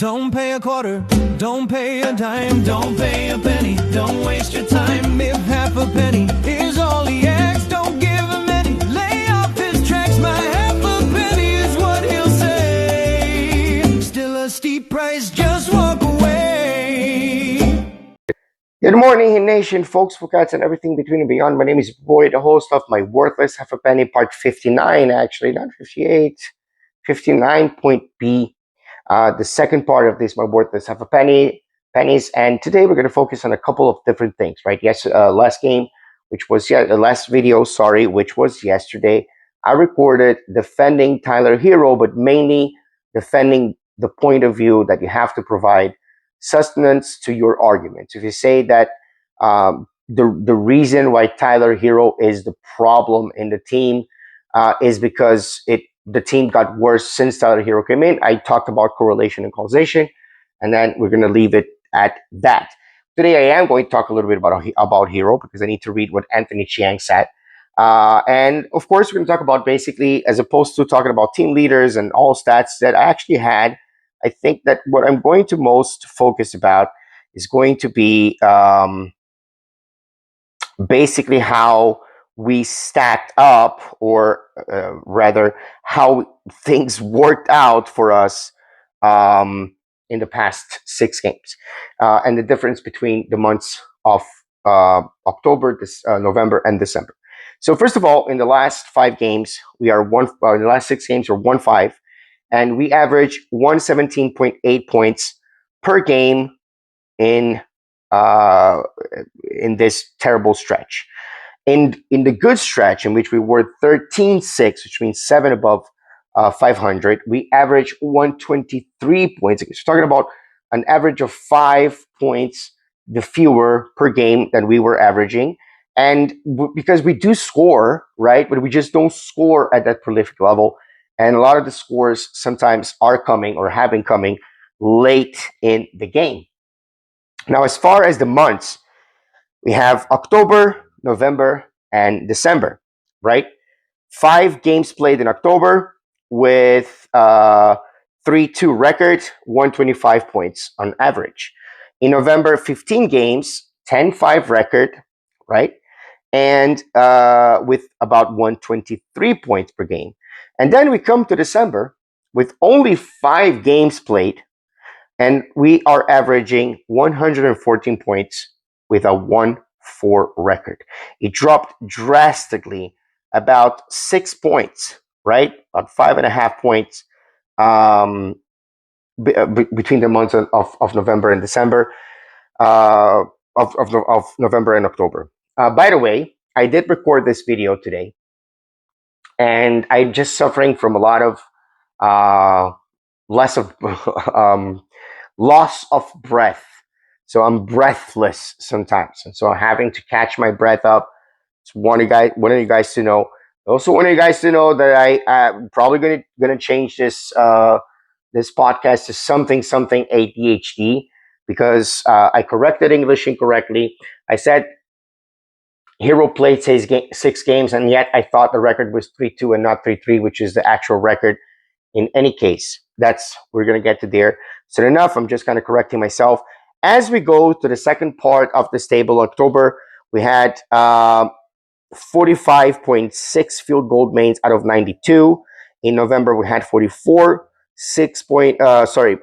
Don't pay a quarter, don't pay a dime, don't pay a penny, don't waste your time. If half a penny is all he asks, don't give him any. Lay off his tracks, my half a penny is what he'll say. Still a steep price, just walk away. Good morning, Nation, folks, cats, and everything between and beyond. My name is Boy, the host of My Worthless Half a Penny, part 59, actually, not 58, 59.B. The second part of this, My Worthless Half a Pennies, and today we're going to focus on a couple of different things, right? Yes, last game, which was last video, sorry, which was yesterday. I recorded defending Tyler Hero, but mainly defending the point of view that you have to provide sustenance to your arguments. If you say that the reason why Tyler Hero is the problem in the team is because the team got worse since Tyler Hero came in, I talked about correlation and causation, and then we're going to leave it at that. Today I am going to talk a little bit about Hero because I need to read what Anthony Chiang said. And of course, we're going to talk about basically, as opposed to talking about team leaders and all stats that I actually had, I think that what I'm going to most focus about is going to be basically how we stacked up, or rather how things worked out for us in the past 6 games, and the difference between the months of October, November, and December. So first of all, in the last 5 games, in the last 6 games, we're 1-5, and we average 117.8 points per game in this terrible stretch. In the good stretch, in which we were 13-6, which means 7 above 500, we average 123 points. So we're talking about an average of 5 points the fewer per game than we were averaging. And because we do score, right, but we just don't score at that prolific level. And a lot of the scores sometimes are coming or have been coming late in the game. Now, as far as the months, we have October, November, and December, right? 5 games played in October with 3-2 record, 125 points on average. In November, 15 games, 10-5 record, right? And with about 123 points per game. And then we come to December with only 5 games played, and we are averaging 114 points with a 1-4 record. It dropped drastically, about 6 points, right? About 5.5 points between the months of November and December, of November and October. By the way, I did record this video today, and I'm just suffering from a lot of loss of breath. So I'm breathless sometimes, and so I'm having to catch my breath up. Just want you guys to know. Also want you guys to know that I'm probably gonna change this this podcast to something ADHD, because I corrected English incorrectly. I said Hero played 6 games, and yet I thought the record was 3-2 and not 3-3, which is the actual record. In any case, we're going to get to there. So enough, I'm just kind of correcting myself. As we go to the second part of this table, October, we had 45.6 field goal made out of 92. In November, we had 44 field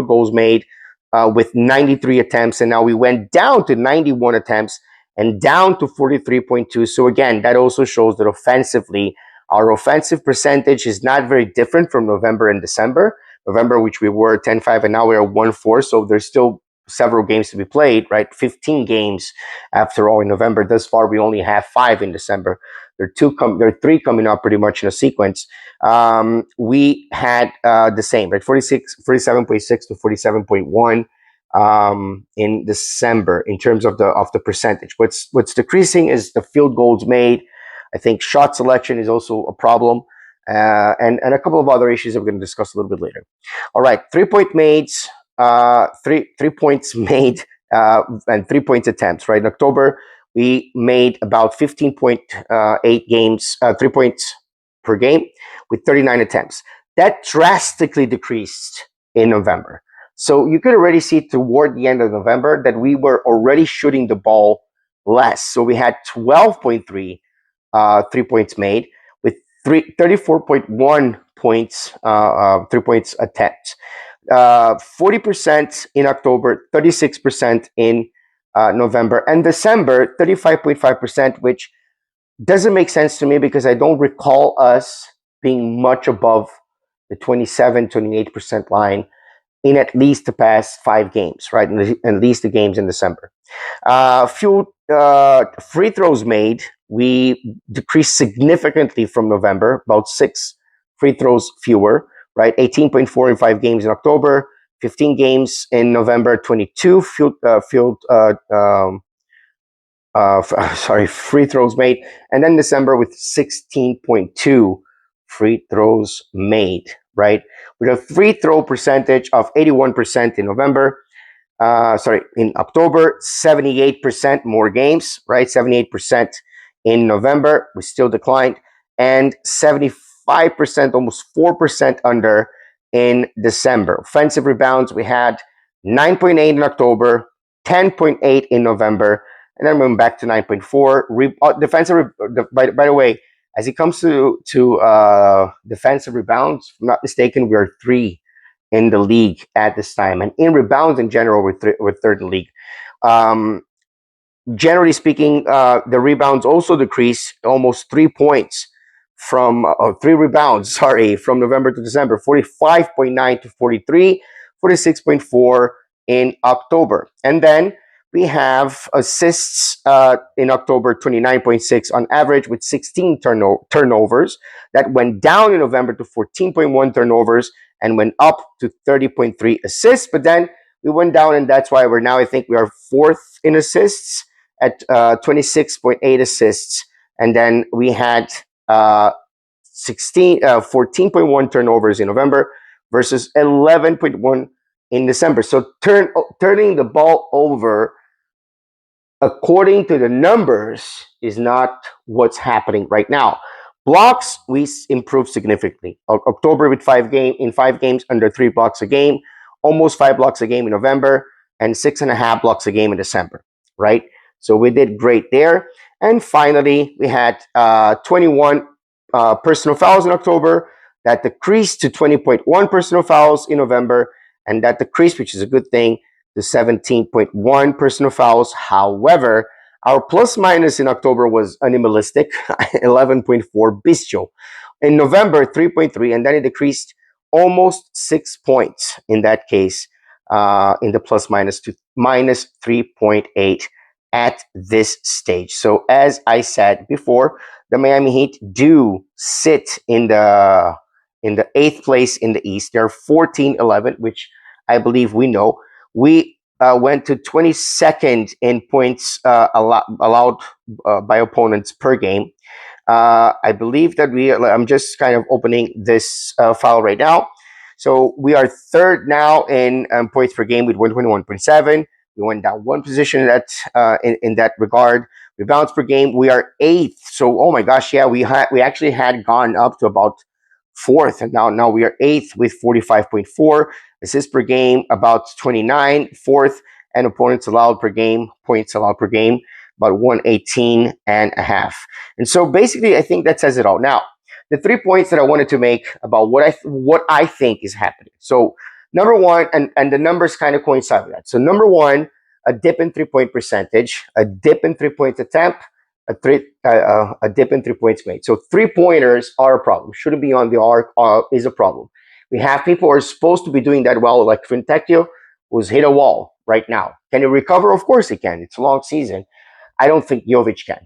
goals made with 93 attempts, and now we went down to 91 attempts and down to 43.2. So again, that also shows that offensively, our offensive percentage is not very different from November and December. November, which we were 10-5, and now we're 1-4. So there's still several games to be played, right? 15 games after all in November. Thus far, we only have 5 in December. There are 3 coming up pretty much in a sequence. We had the same, right? 47.6 to 47.1 in December in terms of the percentage. What's decreasing is the field goals made. I think shot selection is also a problem, and a couple of other issues that we're going to discuss a little bit later. All right, 3-point made, 3 points made, and 3 points attempts. Right, in October we made about 15.8 games, 3 points per game with 39 attempts. That drastically decreased in November. So you could already see toward the end of November that we were already shooting the ball less. So we had 12.3 3 points made with 34.1 points, 3 points attempt. 40% in October, 36% in November, and December, 35.5%, which doesn't make sense to me because I don't recall us being much above the 27, 28% line in at least the past 5 games, right? At least the games in December. Few free throws made. We decreased significantly from November, about 6 free throws fewer, right? 18.4 in 5 games in October, 15 games in November, 22 free throws made, and then December with 16.2 free throws made, right? With a free throw percentage of 81% in November, in October, 78% more games, right? 78% in November, we still declined, and 75%, almost 4% under in December. Offensive rebounds, we had 9.8 in October, 10.8 in November, and then went back to 9.4. Defensive, by the way, as it comes to defensive rebounds, if I'm not mistaken, we are 3 in the league at this time, and in rebounds in general, we're third in the league. Generally speaking, the rebounds also decreased almost 3 points from 3 rebounds, from November to December, 45.9 to 43, 46.4 in October. And then we have assists in October, 29.6 on average, with 16 turnovers. That went down in November to 14.1 turnovers and went up to 30.3 assists. But then we went down, and that's why I think we are 4th in assists at 26.8 assists. And then we had 14.1 turnovers in November versus 11.1 in December. So turning the ball over according to the numbers is not what's happening right now. Blocks, we improved significantly. October with 5 games, under 3 blocks a game, almost 5 blocks a game in November, and 6.5 blocks a game in December, right? So we did great there. And finally, we had 21 personal fouls in October. That decreased to 20.1 personal fouls in November, and that decreased, which is a good thing, to 17.1 personal fouls. However, our plus minus in October was animalistic, 11.4 bestial. In November, 3.3, and then it decreased almost 6 points in that case, in the plus minus to minus 3.8 at this stage. So as I said before, the Miami Heat do sit in the 8th place in the East. They're 14-11, which I believe we know. We went to 22nd in points allowed by opponents per game. I believe that I'm just kind of opening this file right now. So we are 3rd now in points per game with 121.7. We went down 1 position in that regard. Rebounds per game, we are 8th. So, oh my gosh, yeah, we actually had gone up to about 4th, and now we are 8th with 45.4. Assists per game, about 29, 4th, and opponents allowed per game, points allowed per game, about 118 and a half. And so basically, I think that says it all. Now, the 3 points that I wanted to make about what I think is happening. So number one, and the numbers kind of coincide with that. So number one, a dip in 3-point percentage, a dip in 3-point attempt, a dip in 3 points made. So 3-pointers are a problem. Shouldn't be on the arc is a problem. We have people who are supposed to be doing that well, like Fontecchio, who's hit a wall right now. Can he recover? Of course he can. It's a long season. I don't think Jovic can.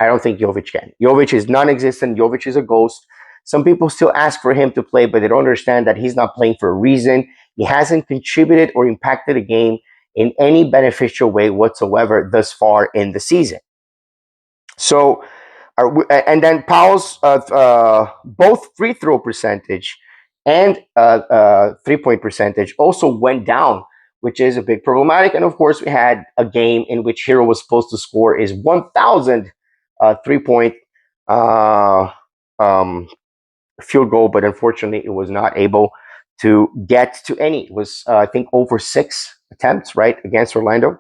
Jovic is non-existent. Jovic is a ghost. Some people still ask for him to play, but they don't understand that he's not playing for a reason. He hasn't contributed or impacted the game in any beneficial way whatsoever thus far in the season. So, and then Powell's both free throw percentage and 3-point percentage also went down, which is a big problematic. And of course, we had a game in which Hero was supposed to score his 1,000th 3-point field goal, but unfortunately, it was not able to get to any. It was, I think, over 6 attempts, right, against Orlando.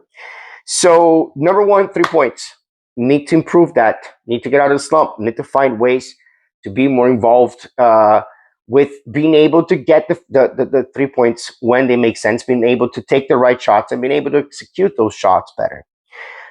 So, number one, 3 points. Need to improve that. Need to get out of the slump. Need to find ways to be more involved with being able to get the 3 points when they make sense, being able to take the right shots and being able to execute those shots better.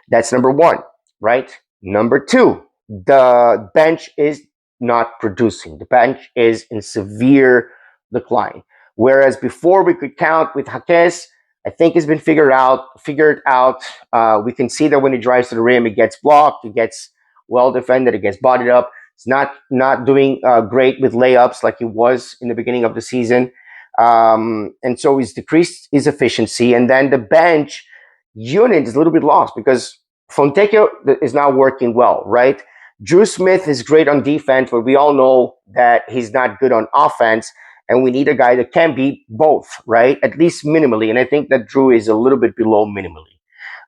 That's number one, right? Number two, the bench is not producing. The bench is in severe decline. Whereas before we could count with Jaquez, I think it's been figured out. We can see that when he drives to the rim, it gets blocked, it gets well defended, it gets bodied up. It's not doing great with layups like he was in the beginning of the season. And so he's decreased his efficiency. And then the bench unit is a little bit lost because Fontecchio is not working well, right? Drew Smith is great on defense, but we all know that he's not good on offense, and we need a guy that can be both, right? At least minimally, and I think that Drew is a little bit below minimally,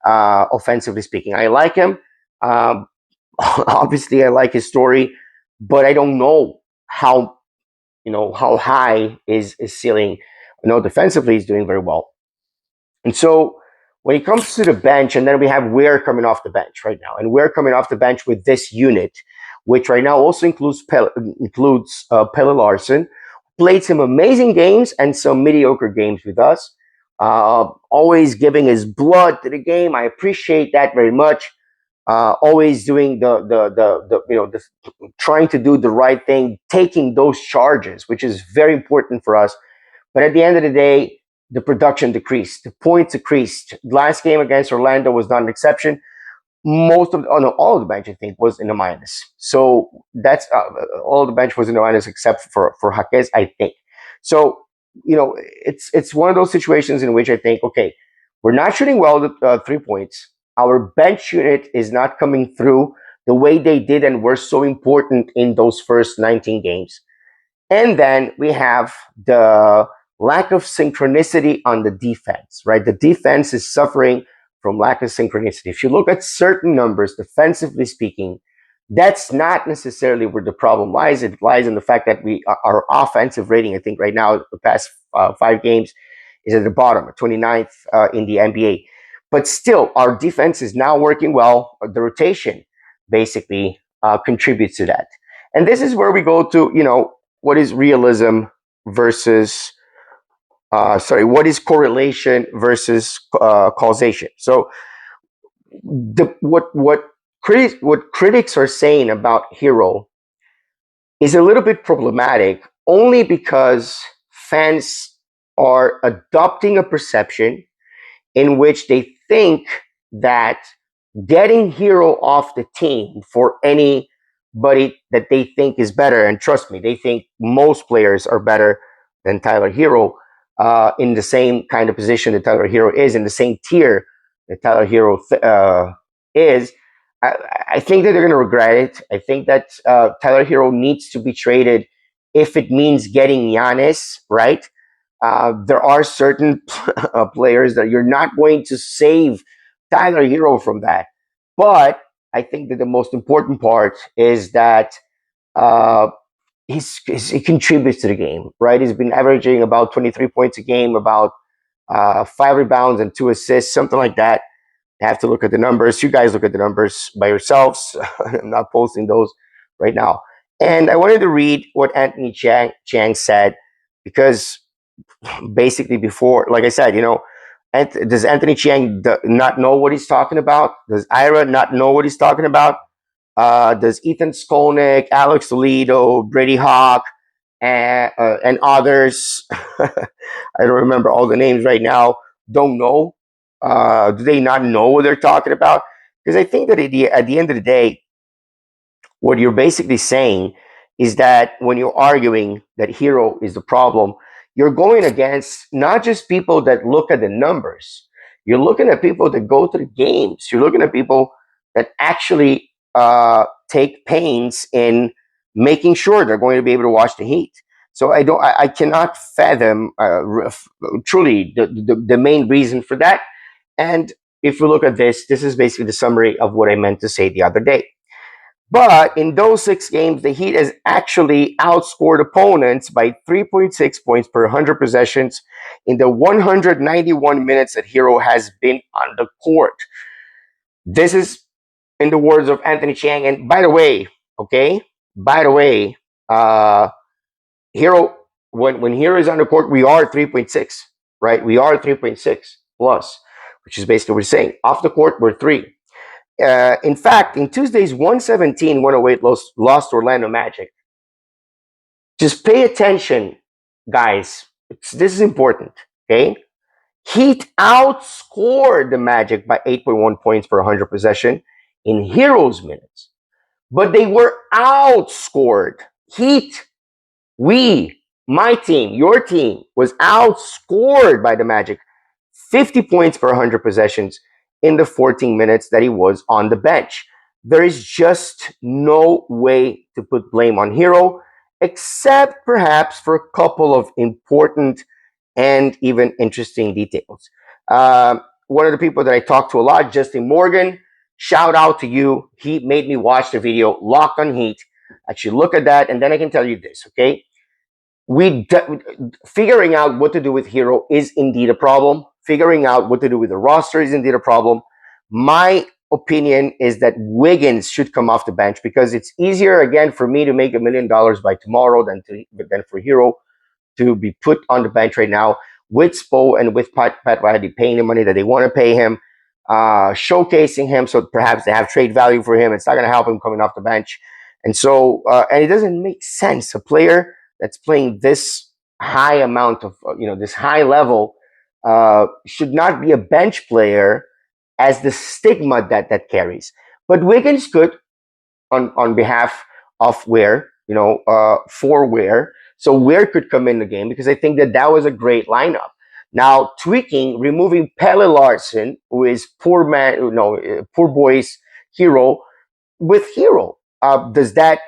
offensively speaking. I like him. Um, Obviously, I like his story, but I don't know how high is his ceiling. Defensively, he's doing very well. And so when it comes to the bench, and then we have Ware coming off the bench right now, and Ware coming off the bench with this unit, which right now also includes Pelle Larson, played some amazing games and some mediocre games with us. Always giving his blood to the game. I appreciate that very much. Always doing the trying to do the right thing, taking those charges, which is very important for us. But at the end of the day, the production decreased, the points decreased. Last game against Orlando was not an exception. All of the bench, I think, was in the minus. So that's all of the bench was in the minus except for Jaquez, I think. So it's one of those situations in which I think, okay, we're not shooting well with 3 points. Our bench unit is not coming through the way they did and were so important in those first 19 games. And then we have the lack of synchronicity on the defense, right? The defense is suffering from lack of synchronicity. If you look at certain numbers, defensively speaking, that's not necessarily where the problem lies. It lies in the fact that our offensive rating, I think right now, the past 5 games, is at the bottom, 29th in the NBA. But still, our defense is now working well. The rotation basically contributes to that. And this is where we go to, what is realism versus, what is correlation versus causation? So what critics are saying about Hero is a little bit problematic only because fans are adopting a perception in which they think that getting Hero off the team for anybody that they think is better, and trust me, they think most players are better than Tyler Hero in the same kind of position that Tyler Hero is, in the same tier that Tyler Hero is. I think that they're going to regret it. I think that Tyler Hero needs to be traded if it means getting Giannis, right? There are certain players that you're not going to save Tyler Hero from that. But I think that the most important part is that he contributes to the game, right? He's been averaging about 23 points a game, about 5 rebounds and 2 assists, something like that. I have to look at the numbers. You guys look at the numbers by yourselves. I'm not posting those right now. And I wanted to read what Anthony Chiang said because basically before, like I said, does Anthony Chiang not know what he's talking about? Does Ira not know what he's talking about? Does Ethan Skolnick, Alex Toledo, Brady Hawk, and others, I don't remember all the names right now, don't know? Do they not know what they're talking about? Because I think that at the end of the day, what you're basically saying is that when you're arguing that Hero is the problem, you're going against not just people that look at the numbers. You're looking at people that go to the games. You're looking at people that actually take pains in making sure they're going to be able to watch the Heat. So I cannot fathom truly the main reason for that. And if we look at this is basically the summary of what I meant to say the other day. But in those 6 games, the Heat has actually outscored opponents by 3.6 points per 100 possessions in the 191 minutes that Hero has been on the court. This is in the words of Anthony Chiang. And by the way, okay, by the way, Hero, when Hero is on the court, we are 3.6, right? We are 3.6 plus, which is basically what we're saying. Off the court, we're 3. In fact, in Tuesday's 117-108 lost to Orlando Magic, just pay attention, guys. This is important, okay? Heat outscored the Magic by 8.1 points per 100 possession in Heroes minutes, but they were outscored. Heat, my team, your team, was outscored by the Magic 50 points per 100 possessions in the 14 minutes that he was on the bench. There is just no way to put blame on Hero, except perhaps for a couple of important and even interesting details. One of the people that I talk to a lot, Justin Morgan, shout out to you. He made me watch the video Locked on Heat. Actually, look at that, and then I can tell you this, okay? Figuring out what to do with Hero is indeed a problem. Figuring out what to do with the roster is indeed a problem. My opinion is that Wiggins should come off the bench because it's easier, again, for me to make $1 million by tomorrow than for Hero to be put on the bench right now with Spo and with Pat Riley paying the money that they want to pay him, showcasing him so perhaps they have trade value for him. It's not going to help him coming off the bench. And so, and it doesn't make sense. A player that's playing this high amount of, this high level should not be a bench player as the stigma that carries. But Wiggins could, on behalf of Ware, for Ware. So Ware could come in the game because I think that was a great lineup. Now, removing Pelle Larsson, who is poor boy's Hero, with Hero. Has that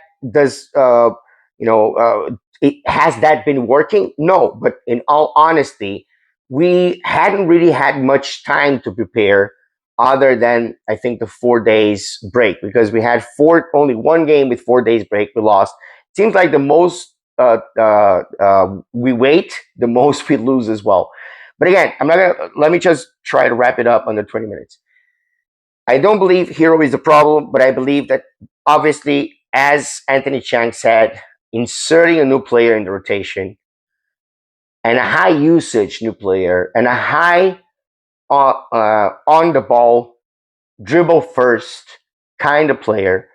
been working? No, but in all honesty, we hadn't really had much time to prepare other than I think the 4 days break, because we had only one game with 4 days break. We lost. Seems like the most we wait, the most we lose as well. But again, let me just try to wrap it up under 20 minutes. I don't believe Hero is the problem, but I believe that obviously, as Anthony Chiang said, inserting a new player in the rotation and a high usage new player and a high on the ball, dribble first kind of player,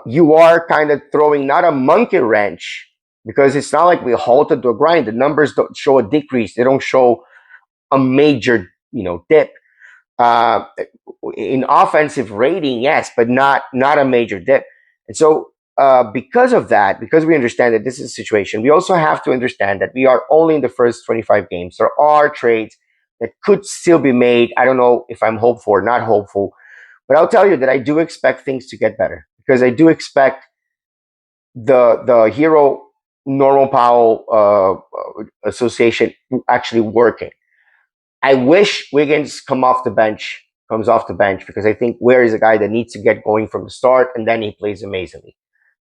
you are kind of throwing not a monkey wrench, because it's not like we halted to a grind. The numbers don't show a decrease. They don't show a major, dip. In offensive rating, yes, but not a major dip. And so because of that, because we understand that this is a situation, we also have to understand that we are only in the first 25 games. There are trades that could still be made. I don't know if I'm hopeful or not hopeful, but I'll tell you that I do expect things to get better, because I do expect the Hero Normal Powell association actually working. I wish Wiggins comes off the bench, because I think Ware is a guy that needs to get going from the start, and then he plays amazingly.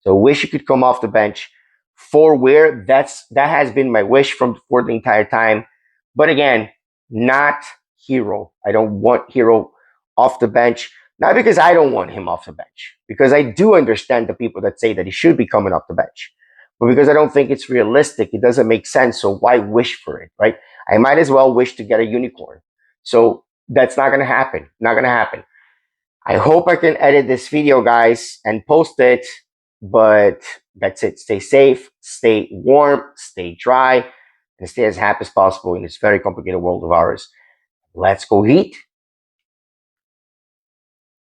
So I wish he could come off the bench for Ware. That has been my wish for the entire time. But again, not Hero. I don't want Hero off the bench, not because I don't want him off the bench, because I do understand the people that say that he should be coming off the bench, but because I don't think it's realistic. It doesn't make sense. So why wish for it, right? I might as well wish to get a unicorn. So that's not going to happen. Not going to happen. I hope I can edit this video, guys, and post it. But that's it. Stay safe, stay warm, stay dry, and stay as happy as possible in this very complicated world of ours. Let's go Heat.